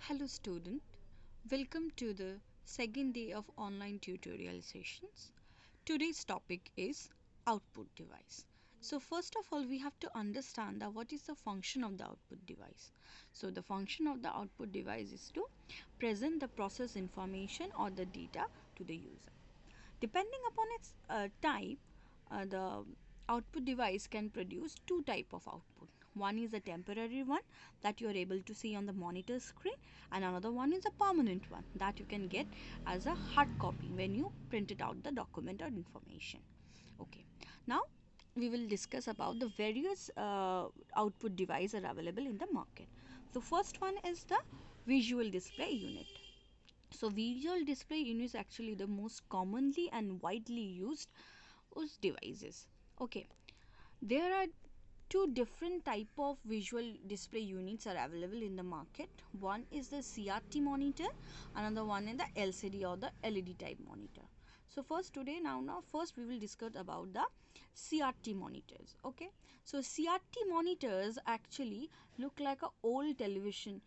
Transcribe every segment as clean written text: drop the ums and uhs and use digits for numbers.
Hello student, welcome to the second day of online tutorial sessions. Today's topic is output device. So first of all we have to understand that what is the function of the output device. So the function of the output device is to present the process information or the data to the user. Depending upon its type, the output device can produce two type of output. One is a temporary one that you are able to see on the monitor screen, and another one is a permanent one that you can get as a hard copy when you printed out the document or information. Okay, now we will discuss about the various output device are available in the market. The first one is the visual display unit. So visual display unit is actually the most commonly and widely used devices. Okay, there are two different type of visual display units are available in the market. One is the CRT monitor, another one is the LCD or the LED type monitor. So first today now first we will discuss about the CRT monitors. Okay, so CRT monitors actually look like a old television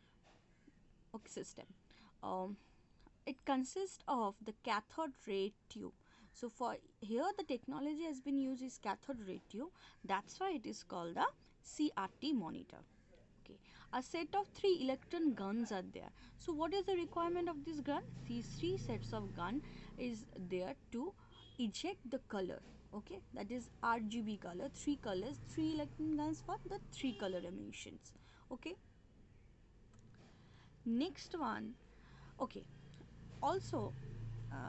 system. um, it consists of the cathode ray tube. So for here the technology has been used is cathode ray tube, that's why it is called the CRT monitor. Okay, a set of 3 electron guns are there. So what is the requirement of this gun? These 3 sets of gun is there to eject the color. Okay, that is RGB color, 3 colors, 3 electron guns for the 3 color emissions. Okay, next one. Okay, also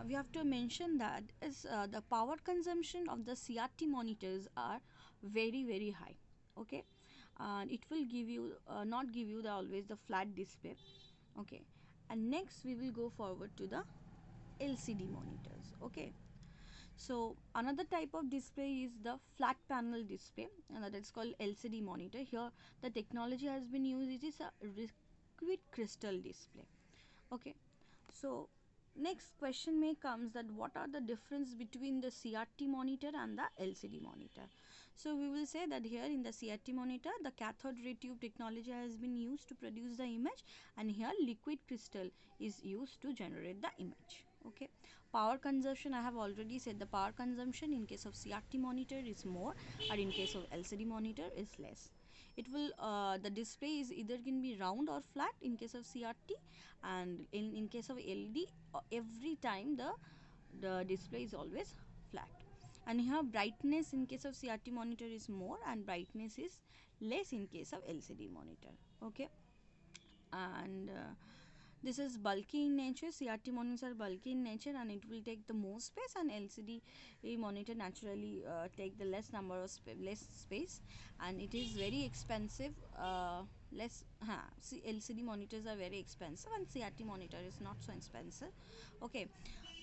we have to mention that is the power consumption of the CRT monitors are very high. Okay, and it will give you not give you the always the flat display. Okay, and next we will go forward to the LCD monitors. Okay, so another type of display is the flat panel display, and that is called LCD monitor. Here the technology has been used, it is a liquid crystal display. Okay, so next question may comes that what are the difference between the CRT monitor and the LCD monitor. So we will say that here in the CRT monitor the cathode ray tube technology has been used to produce the image, and here liquid crystal is used to generate the image. Okay, power consumption I have already said, the power consumption in case of CRT monitor is more, or in case of LCD monitor is less. It will the display is either can be round or flat in case of CRT, and in case of LED every time the display is always flat. And here brightness in case of CRT monitor is more and brightness is less in case of LCD monitor. Okay, and this is bulky in nature. CRT monitors are bulky in nature and it will take the more space, and LCD monitor naturally take the less number of less space, and it is very expensive. LCD monitors are very expensive and CRT monitor is not so expensive. Okay,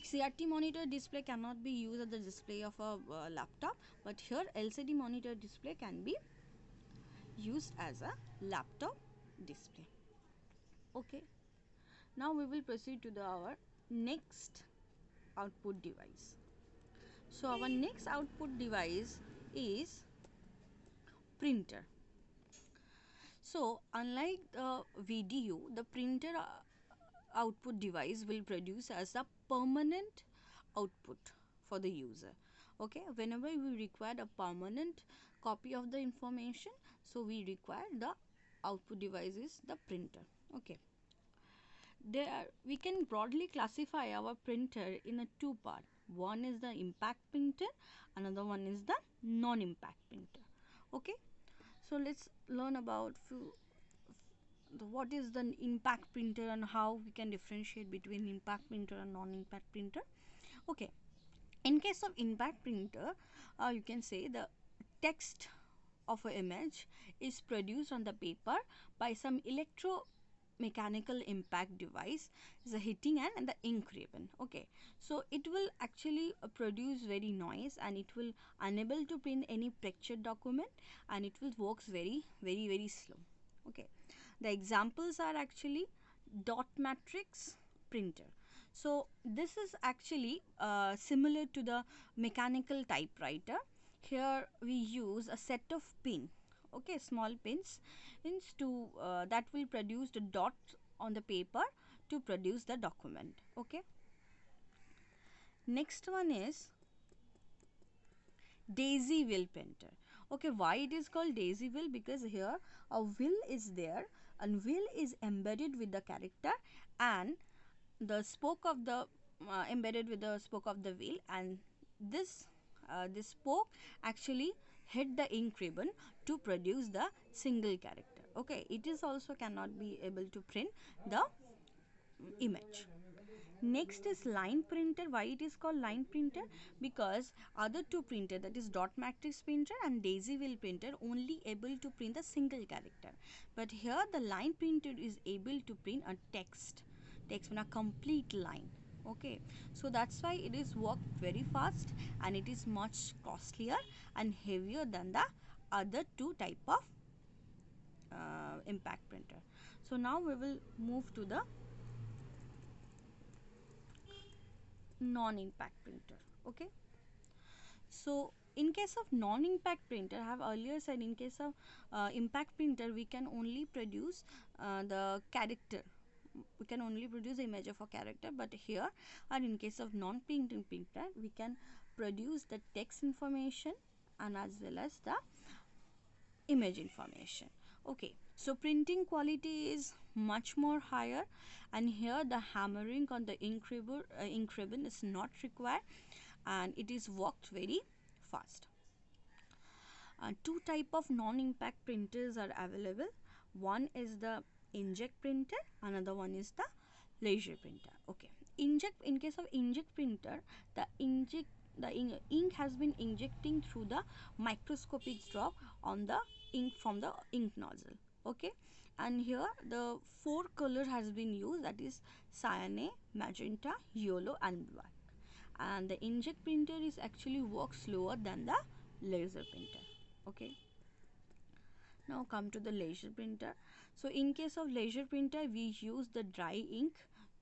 CRT monitor display cannot be used as the display of a laptop, but here LCD monitor display can be used as a laptop display. Okay, now we will proceed to our next output device. So our next output device is printer. So unlike the VDU, the printer output device will produce as a permanent output for the user. Okay, whenever we require a permanent copy of the information, so we require the output device is the printer. Okay, there we can broadly classify our printer in a two part. One is the impact printer, another one is the non-impact printer. Okay, so let's learn about what is the impact printer and how we can differentiate between impact printer and non-impact printer. Okay, in case of impact printer, you can say the text of an image is produced on the paper by some electromechanical impact device, is a heating and the ink ribbon. Okay, so it will actually produce very noise and it will unable to print any pictured document, and it will works very slow. Okay, the examples are actually dot matrix printer. So this is actually similar to the mechanical typewriter. Here we use a set of pin, okay, small pins to that will produce the dot on the paper to produce the document. Okay. Next one is daisy wheel printer. Okay, why it is called daisy wheel? Because here a wheel is there and wheel is embedded with the character and the spoke of the embedded with the spoke of the wheel, and this spoke actually hit the ink ribbon to produce the single character. Okay, it is also cannot be able to print the image. Next is line printer. Why it is called line printer? Because other two printer, that is dot matrix printer and daisy wheel printer, only able to print the single character, but here the line printer is able to print a text in a complete line. Okay, so that's why it is worked very fast and it is much costlier and heavier than the other two type of impact printer. So now we will move to the non-impact printer. Okay, so in case of non-impact printer, I have earlier said in case of impact printer we can only produce the character, we can only produce the image of a character, but here and in case of non-printing printer we can produce the text information and as well as the image information. Okay, so printing quality is much more higher and here the hammering on the ink ribbon is not required and it is worked very fast. Two type of non-impact printers are available. One is the inkjet printer, another one is the laser printer. Okay, inject, in case of inkjet printer, the ink has been injecting through the microscopic drop on the ink from the ink nozzle. Okay, and here the four color has been used, that is cyan, magenta, yellow and black, and the inkjet printer is actually works slower than the laser printer. Okay, now come to the laser printer. So in case of laser printer we use the dry ink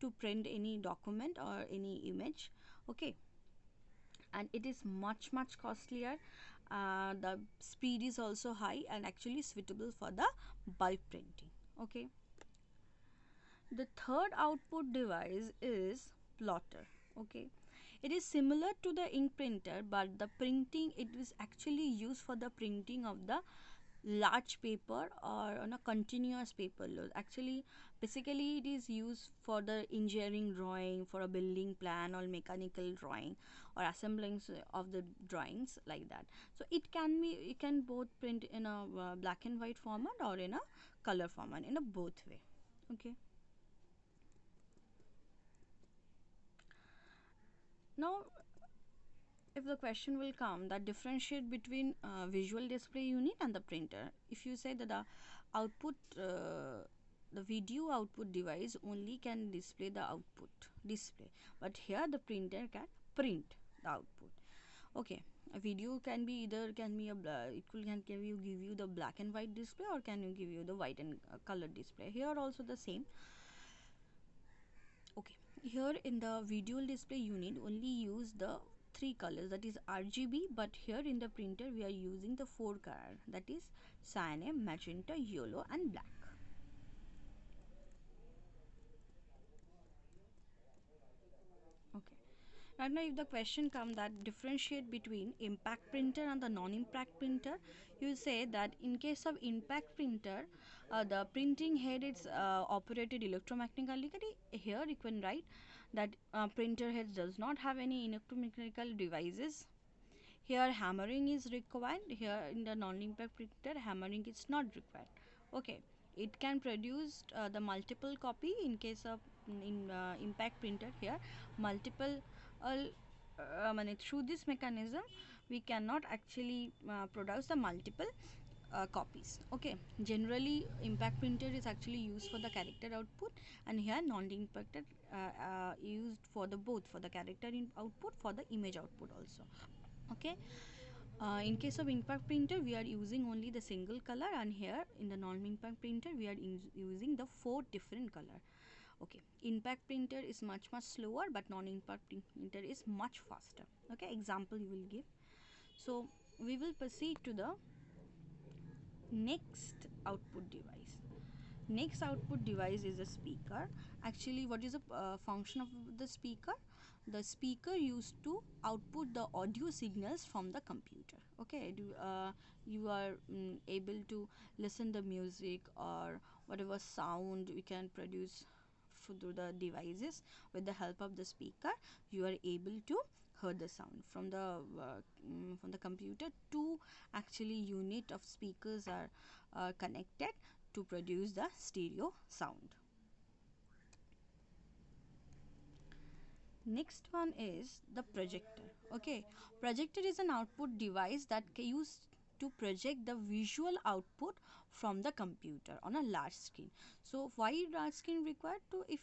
to print any document or any image. Okay, and it is much costlier. The speed is also high and actually suitable for the bulk printing. Okay, the third output device is plotter. Okay, it is similar to the ink printer, but the printing, it is actually used for the printing of the large paper or on a continuous paper load. Actually, basically it is used for the engineering drawing, for a building plan or mechanical drawing or assembling of the drawings like that. So it can both print in a black and white format or in a color format, in a both way. Okay, now if the question will come that differentiate between visual display unit and the printer, if you say that the output the video output device only can display the output display, but here the printer can print the output. Okay, a video can be either can be a it can give you the black and white display or can you give you the white and color display. Here also the same. Okay, here in the visual display unit only use the three colors, that is RGB, but here in the printer we are using the four color, that is cyan, magenta, yellow and black. Okay, right now if the question come that differentiate between impact printer and the non-impact printer, you say that in case of impact printer the printing head is operated electromagnetically. Here you can write that printer head does not have any electromechanical devices. Here hammering is required. Here in the non-impact printer hammering is not required. Okay, it can produce the multiple copy. In case of in impact printer, here multiple through this mechanism we cannot actually produce the multiple copies. Okay, generally impact printer is actually used for the character output and here non-impacted used for the both for the character in output, for the image output also. Okay, in case of impact printer we are using only the single color and here in the non-impact printer we are using the four different color. Okay, impact printer is much slower but non-impact printer is much faster. Okay, example you will give. So we will proceed to the next output device. Next output device is a speaker. Actually, what is the function of the speaker? The speaker used to output the audio signals from the computer. Okay, you are able to listen the music or whatever sound we can produce through the devices with the help of the speaker. You are able to hear the sound from the computer. Two actually unit of speakers are connected to produce the stereo sound. Next one is the projector. Okay, projector is an output device that used to project the visual output from the computer on a large screen. So why large screen required? To if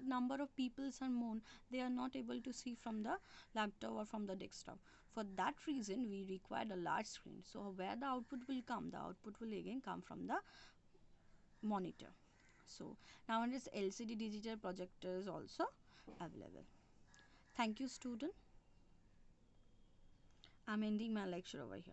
number of people are more, they are not able to see from the laptop or from the desktop. For that reason we required a large screen. So where the output will come? The output will again come from the monitor. So nowadays LCD digital projectors also available. Thank you, student. I'm ending my lecture over here.